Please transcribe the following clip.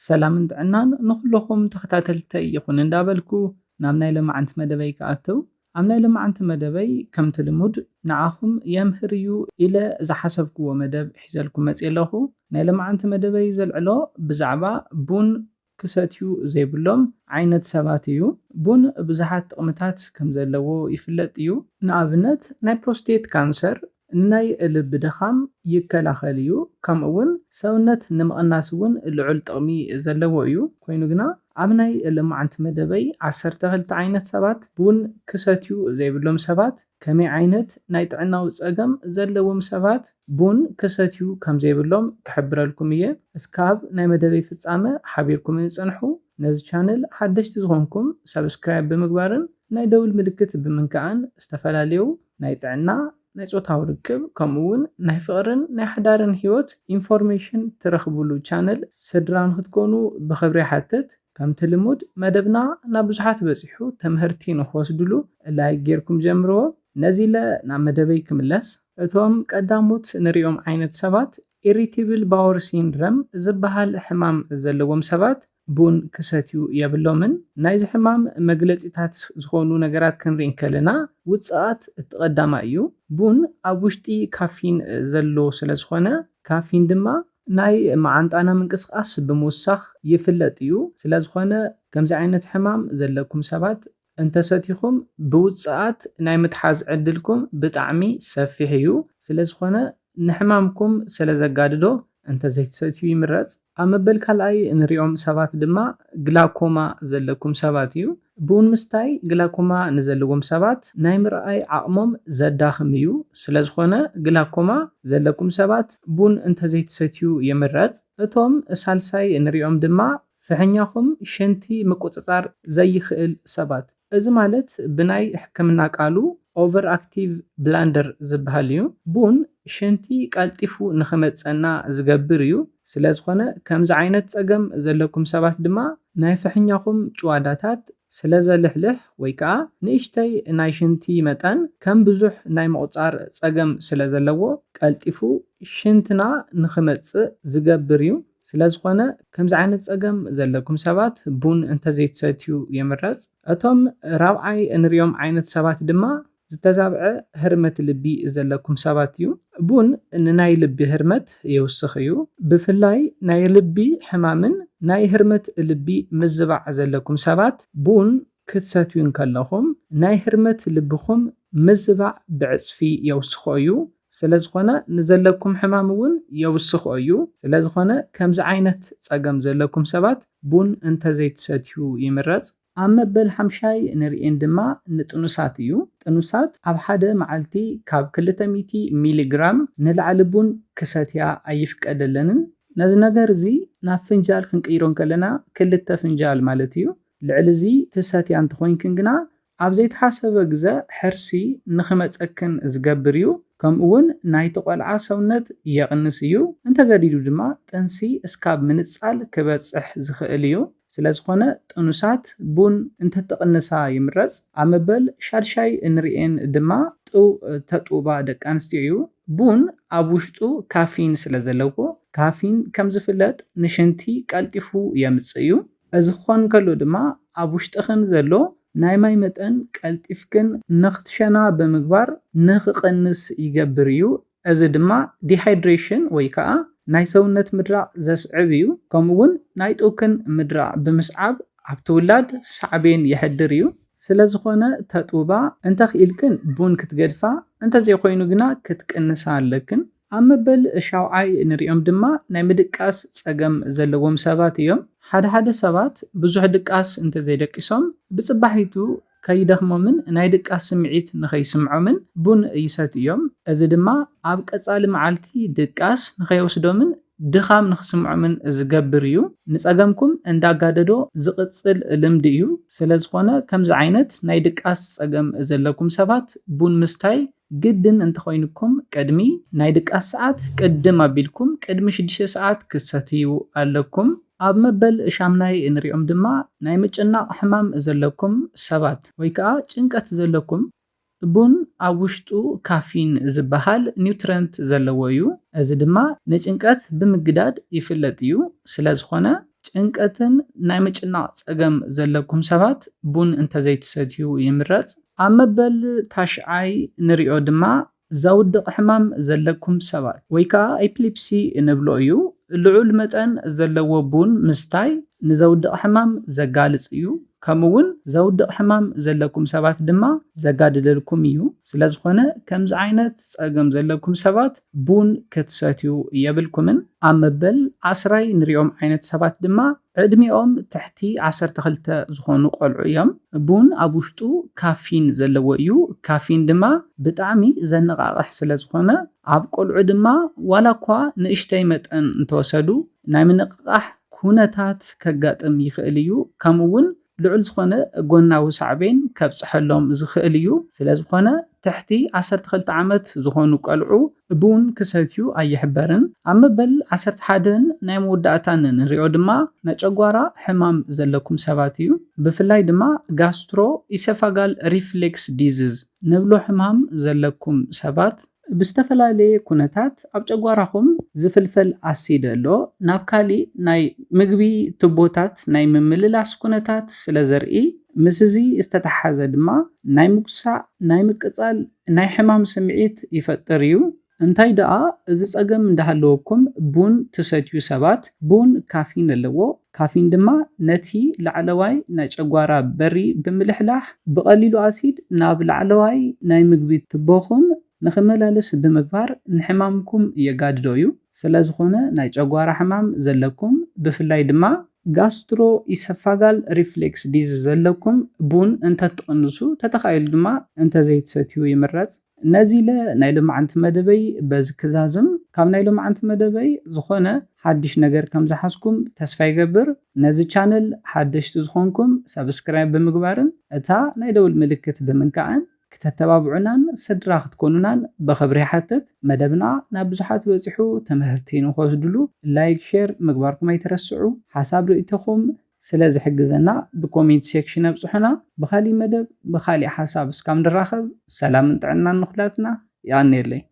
ሰላምን ጥዕናን ንኩልኩም ተኸታተልተይ ይኹን እንዳበልኩ ናብ ናይ ሎማዓንቲ መደበይ ክኣትው ኣብ ናይ ሎማዓንቲ መደበይ ከምቲ ልሙድ ንዓኹም የምህር እዩ ኢለ ዝሓሰብክዎ መደብ ሒዘልኩም መፅእ ኣለኹ። ናይ ሎማዓንቲ መደበይ ዘልዕሎ ብዛዕባ ቡን ክሰትዩ ዘይብሎም ዓይነት ሰባት እዩ። ቡን ብዙሓት ጥቕምታት ከም ዘለዎ ይፍለጥ እዩ። ንኣብነት ናይ ፕሮስቴት ካንሰር ናይ ልቢ ድኻም ይከላኸል እዩ። ከምኡ እውን ሰውነት ንምቕናስ እውን ልዑል ጥቕሚ ዘለዎ እዩ። ኮይኑ ግና ኣብ ናይ ሎማዓንቲ መደበይ 12 ዓይነት ሰባት ቡን ክሰትዩ ዘይብሎም ሰባት ከመይ ዓይነት ናይ ጥዕናዊ ፀገም ዘለዎም ሰባት ቡን ክሰትዩ ከም ዘይብሎም ክሕብረልኩም እየ። እስካብ ናይ መደበይ ፍጻመ ሓቢርኩም ፅንሑ። ነዚ ቻነል ሓደሽቲ ዝኾንኩም ሰብስክራይብ ብምግባርን ናይ ደውል ምልክት ብምንካዕን ዝተፈላለዩ ናይ ጥዕና ናይ ፆታዊ ርክብ ከምኡውን ናይ ፍቕርን ናይ ሓዳርን ሂወት ኢንፎርሜሽን ትረኽብሉ ቻነል ስድራ ንክትኮኑ ብኽብሪ ይሓትት። ከምቲ ልሙድ መደብና ናብ ብዙሓት በፂሑ ትምህርቲ ንክወስድሉ ላይክ ጌርኩም ጀምርዎ። ነዚ ኢለ ናብ መደበይ ክምለስ። እቶም ቀዳሞት ንሪኦም ዓይነት ሰባት ኢሪቴብል ባወር ሲንድረም ዝበሃል ሕማም ዘለዎም ሰባት ቡን ክሰትዩ የብሎምን። ናይዚ ሕማም መግለፂታት ዝኾኑ ነገራት ክንርኢ ከለና ውፅኣት እቲ ቀዳማይ እዩ። ቡን ኣብ ውሽጢ ካፊን ዘሎ ስለ ዝኾነ ካፊን ድማ ናይ መዓንጣና ምንቅስቃስ ብምውሳኽ ይፍለጥ እዩ። ስለ ዝኾነ ከምዚ ዓይነት ሕማም ዘለኩም ሰባት እንተሰቲኹም ብውፅኣት ናይ ምትሓዝ ዕድልኩም ብጣዕሚ ሰፊሕ እዩ። ስለ ዝኾነ ንሕማምኩም ስለ ዘጋድዶ እንተዘይትሰትዩ ይምረፅ። ኣብ መበል ካልኣይ ንሪኦም ሰባት ድማ ግላኮማ ዘለኩም ሰባት እዩ። ቡን ምስታይ ግላኮማ ንዘለዎም ሰባት ናይ ምርኣይ ዓቕሞም ዘዳኽም እዩ። ስለ ዝኾነ ግላኮማ ዘለኩም ሰባት ቡን እንተዘይትሰትዩ ይምረፅ። እቶም ሳልሳይ ንሪኦም ድማ ፍሕኛኹም ሽንቲ ምቁፅፃር ዘይኽእል ሰባት፣ እዚ ማለት ብናይ ሕክምና ቃሉ ኦቨር ኣክቲቭ ብላንደር ዝበሃል እዩ። ቡን ሽንቲ ቀልጢፉ ንኽመፀና ዝገብር እዩ። ስለ ዝኾነ ከምዚ ዓይነት ፀገም ዘለኩም ሰባት ድማ ናይ ፍሕኛኹም ጭዋዳታት ስለ ዘልሕልሕ ወይ ከዓ ንእሽተይ ናይ ሽንቲ መጠን ከም ብዙሕ ናይ ምቁፃር ፀገም ስለ ዘለዎ ቀልጢፉ ሽንትና ንኽመፅእ ዝገብር እዩ። ስለ ዝኾነ ከምዚ ዓይነት ፀገም ዘለኩም ሰባት ቡን እንተዘይትሰትዩ ይምረፅ። እቶም ራብዓይ ንሪኦም ዓይነት ሰባት ድማ ዝተዛብዐ ህርመት ልቢ ዘለኩም ሰባት እዩ። ቡን ንናይ ልቢ ህርመት የውስኽ እዩ። ብፍላይ ናይ ልቢ ሕማምን ናይ ህርመት ልቢ ምዝባዕ ዘለኩም ሰባት ቡን ክትሰትዩ ከለኹም ናይ ህርመት ልብኹም ምዝባዕ ብዕፅፊ የውስኾ እዩ። ስለ ዝኾነ ንዘለኩም ሕማም እውን የውስኾ እዩ። ስለ ዝኾነ ከምዚ ዓይነት ፀገም ዘለኩም ሰባት ቡን እንተዘይትሰትዩ ይምረፅ። ኣብ መበል 5 ንሪኤን ድማ ንጥኑሳት እዩ። ጥኑሳት ኣብ ሓደ መዓልቲ ካብ 200 ሚሊግራም ንላዕሊ ቡን ክሰትያ ኣይፍቀደለንን። ነዚ ነገር እዚ ናብ ፍንጃል ክንቅይሮ ከለና 2 ፍንጃል ማለት እዩ። ልዕሊ እዚ ትሰትያ እንተኮይንክን ግና ኣብ ዘይተሓሰበ ግዜ ሕርሲ ንኽመፀክን ዝገብር እዩ። ከምኡውን ናይቲ ቆልዓ ሰውነት የቕንስ እዩ። እንተገዲዱ ድማ ጥንሲ እስካብ ምንፃል ክበፅሕ ዝኽእል እዩ። ስለ ዝኾነ ጥኑሳት ቡን እንተተቕንሳ ይምረፅ። ኣብ መበል 6 እንሪኤን ድማ ተጡባ ደቂ ኣንስትዮ እዩ። ቡን ኣብ ውሽጡ ካፊን ስለ ዘለዎ ካፊን ከም ዝፍለጥ ንሽንቲ ቀልጢፉ የምፅእ እዩ። እዚ ክኾን ከሎ ድማ ኣብ ውሽጥኽን ዘሎ ናይ ማይ መጠን ቀልጢፍክን ንኽትሸና ብምግባር ንኽቕንስ ይገብር እዩ። እዚ ድማ ዲሃይድሬሽን ወይ ከዓ ናይ ሰውነት ምድራቕ ዘስዕብ እዩ። ከምኡውን ናይ ጡክን ምድራቕ ብምስዓብ ኣብ ትውላድ ሳዕቤን የሕድር እዩ። ስለ ዝኾነ ተጡባ እንተኽኢልክን ቡን ክትገድፋ እንተዘይኮይኑ ግና ክትቅንሳ ኣለክን። ኣብ መበል 7 ንሪኦም ድማ ናይ ምድቃስ ፀገም ዘለዎም ሰባት እዮም። ሓደ ሰባት ብዙሕ ድቃስ እንተዘይደቂሶም ብፅባሒቱ ከይደኽሞምን ናይ ድቃስ ስምዒት ንኸይስምዖምን ቡን ይሰትዩ እዮም። እዚ ድማ ኣብ ቀፃሊ መዓልቲ ድቃስ ንኸይወስዶምን ድኻም ንኽስምዖምን ዝገብር እዩ። ንፀገምኩም እንዳጋደዶ ዝቕፅል ልምዲ እዩ። ስለ ዝኾነ ከምዚ ዓይነት ናይ ድቃስ ፀገም ዘለኩም ሰባት ቡን ምስታይ ግድን እንተኮይንኩም ቅድሚ ናይ ድቃስ ሰዓት ቅድም ኣቢልኩም ቅድሚ 6 ሰዓት ክትሰትዩ ኣለኩም። ኣብ መበል 8 እንሪኦም ድማ ናይ ምጭናቕ ሕማም ዘለኩም ሰባት ወይ ከዓ ጭንቀት ዘለኩም ቡን ኣብ ውሽጡ ካፊን ዝበሃል ኒውትረንት ዘለዎ እዩ። እዚ ድማ ንጭንቀት ብምግዳድ ይፍለጥ እዩ። ስለ ዝኾነ ጭንቀትን ናይ ምጭናቕ ፀገም ዘለኩም ሰባት ቡን እንተዘይትሰትዩ ይምረፅ። ኣብ መበል ታሽዓይ ንሪኦ ድማ ዘውድቕ ሕማም ዘለኩም ሰባት ወይ ከዓ ኤፒሌፕሲ እንብሎ እዩ። ልዑል መጠን ዘለዎ ቡን ምስታይ ንዘውድቕ ሕማም ዘጋልፅ እዩ። ከምኡውን ዘውድቕ ሕማም ዘለኩም ሰባት ድማ ዘጋድለልኩም እዩ። ስለዝኾነ ከምዚ ዓይነት ፀገም ዘለኩም ሰባት ቡን ክትሰትዩ የብልኩምን። ኣብ መበል 10 ንሪኦም ዓይነት ሰባት ድማ ዕድሚኦም ትሕቲ 12 ዝኾኑ ቆልዑ እዮም። ቡን ኣብ ውሽጡ ካፊን ዘለዎ እዩ። ካፊን ድማ ብጣዕሚ ዘነቓቕሕ ስለዝኾነ ኣብ ቆልዑ ድማ ዋላ እኳ ንእሽተይ መጠን እንተወሰዱ ናይ ምንቕቓሕ ኩነታት ከጋጥም ይኽእል እዩ። ከምኡውን ልዑል ዝኾነ ጎናዊ ሳዕቤን ከብፅሐሎም ዝኽእል እዩ። ስለዝኾነ ትሕቲ 12 ዓመት ዝኾኑ ቆልዑ ቡን ክሰትዩ ኣይሕበርን። ኣብ መበል 11 ናይ መወዳእታን ንሪኦ ድማ ናይ ጨጓራ ሕማም ዘለኩም ሰባት እዩ። ብፍላይ ድማ ጋስትሮ ኢሶፋጋል ሪፍሌክስ ዲዚዝ ንብሎ ሕማም ዘለኩም ሰባት ብዝተፈላለየ ኩነታት ኣብ ጨጓራኹም ዝፍልፈል ኣሲድ ኣሎ ናብ ካሊእ ናይ ምግቢ ቱቦታት ናይ ምምልላስ ኩነታት ስለ ዘርኢ ምስ እዚ ዝተተሓዘ ድማ ናይ ምጉሳዕ ናይ ምቅፃል ናይ ሕማም ስምዒት ይፈጥር እዩ። እንታይ ደኣ እዚ ፀገም እንዳሃለወኩም ቡን ትሰትዩ ሰባት ቡን ካፊን ኣለዎ። ካፊን ድማ ነቲ ላዕለዋይ ናይ ጨጓራ በሪ ብምልሕላሕ ብቐሊሉ ኣሲድ ናብ ላዕለዋይ ናይ ምግቢ ትቦኹም ንኽመላለስ ብምግባር ንሕማምኩም የጋድዶ እዩ። ስለዝኾነ ናይ ጨጓራ ሕማም ዘለኩም ብፍላይ ድማ ጋስትሮ ኢሶፋጋል ሪፍሌክስ ዲዚዝ ዘለኩም ቡን እንተትቕንሱ ተተኻኢሉ ድማ እንተዘይትሰትዩ ይምረፅ። ነዚ ናይ ሎማዓንቲ መደበይ በዚ ክዛዝም ካብ ናይ ሎማዓንቲ መደበይ ዝኾነ ሓድሽ ነገር ከም ዝሓዝኩም ተስፋ ይገብር። ነዚ ቻነል ሓደሽቲ ዝኾንኩም ሰብስክራይብ ብምግባርን እታ ናይ ደውል ምልክት ብምንካዕን ከተተባብዑናን ስድራ ክትኮኑናን ብኽብሪ ይሓትት። መደብና ናብ ብዙሓት በፂሑ ትምህርቲ ንኽወስድሉ ላይክ ሼር ምግባርኩም ኣይትረስዑ። ሓሳብ ርእይቶኹም ስለ ዝሕግዘና ብኮሜንት ሴክሽን ኣብፅሑና። ብኻሊእ መደብ ብኻሊእ ሓሳብ እስካብ ንራኸብ ሰላምን ጥዕናን ንኹላትና። ይኣነየለይ።